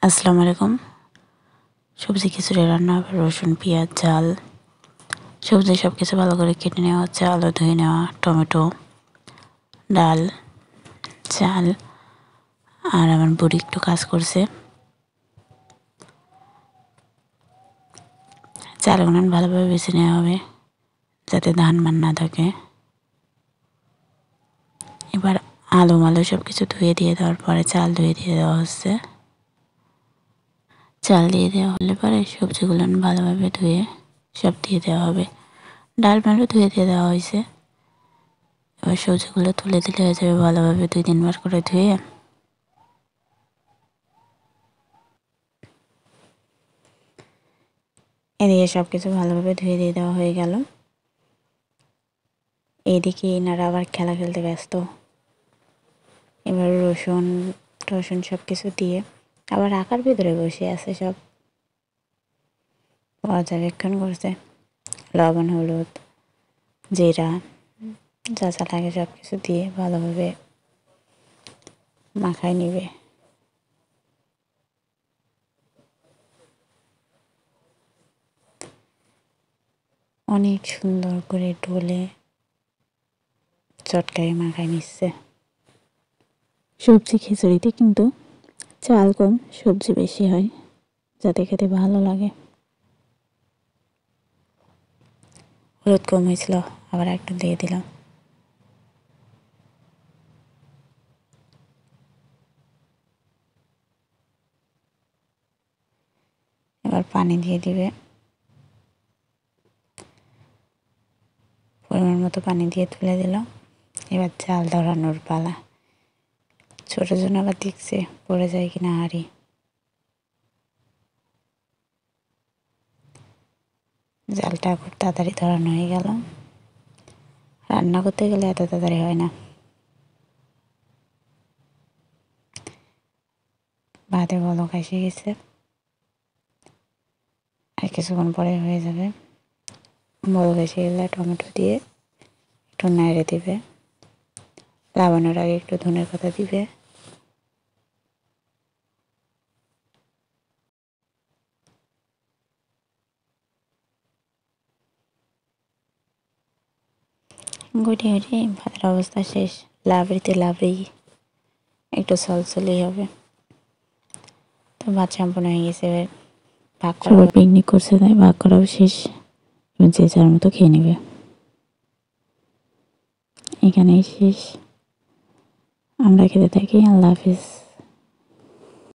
আসসালামু আলাইকুম। সবজি খিচুড়ি রান্না হবে। রসুন, পেঁয়াজ, ঝাল, সবজি সব কিছু ভালো করে কেটে নেওয়া হচ্ছে। আলু ধুয়ে নেওয়া, টমেটো, ডাল, চাল। আর আমার বুড়ি একটু কাজ করছে। চালগুলো ভালোভাবে বেছে নেওয়া হবে যাতে ধান মান না থাকে। এবার আলু মালু সব কিছু ধুয়ে দিয়ে দেওয়ার পরে চাল ধুয়ে দিয়ে দেওয়া হচ্ছে। চাল দিয়ে দেওয়া হলে পরে সবজিগুলো ভালোভাবে ধুয়ে সব দিয়ে দেওয়া হবে। ডাল মালও ধুয়ে দিয়ে দেওয়া হয়েছে। এবার সবজিগুলো তুলে দিলে হয়ে যাবে ভালোভাবে 2-3 বার করে ধুয়ে। এদিকে সব কিছু ভালোভাবে ধুয়ে দিয়ে দেওয়া হয়ে গেল। এইদিকে এনারা আবার খেলা খেলতে ব্যস্ত। এবার রসুন টসুন সব কিছু দিয়ে আবার আকার ভিতরে বসে আছে সব পর্যবেক্ষণ করছে। লবণ, হলুদ, জিরা যা যা লাগে সব কিছু দিয়ে ভালোভাবে মাখায় নিবে। অনেক সুন্দর করে ডলে চটকায় মাখায় নিচ্ছে। সবজি খিচুড়িতে কিন্তু চাল কম সবজি বেশি হয় যাতে খেতে ভালো লাগে। হলুদ কম হয়েছিল, আবার একটু দিয়ে দিলাম। এবার পানি দিয়ে দিবে, পরিমাণ মতো পানি দিয়ে তুলে দিল। এবার চাল ধরানোর পালা। ছোটো জন্য আবার দেখছে পড়ে যায় কিনা হাঁড়ি। জালটা খুব তাড়াতাড়ি ধরানো হয়ে গেল। রান্না করতে গেলে এত তাড়াতাড়ি হয় না। ভাতে বলক এসে গেছে, আর কিছুক্ষণ পরে হয়ে যাবে। বলক এসে গেলে টমেটো দিয়ে একটু নেড়ে দিবে। নামানোর আগে একটু ধনের পাতা দিবে। গুটিয়ে গুটিয়ে ভাতের অবস্থা শেষ। লাবড়িতে লাবড়ি একটু সলসলেই হবে। তো ভাত সম্পূর্ণ হয়ে গেছে। এবার ভাগ করা, পিকনিক করছে তাই ভাগ করাও শেষ। এবং যে যার মতো খেয়ে নেবে। এখানেই শেষ। আমরা খেতে থাকি। আল্লাহ হাফিজ।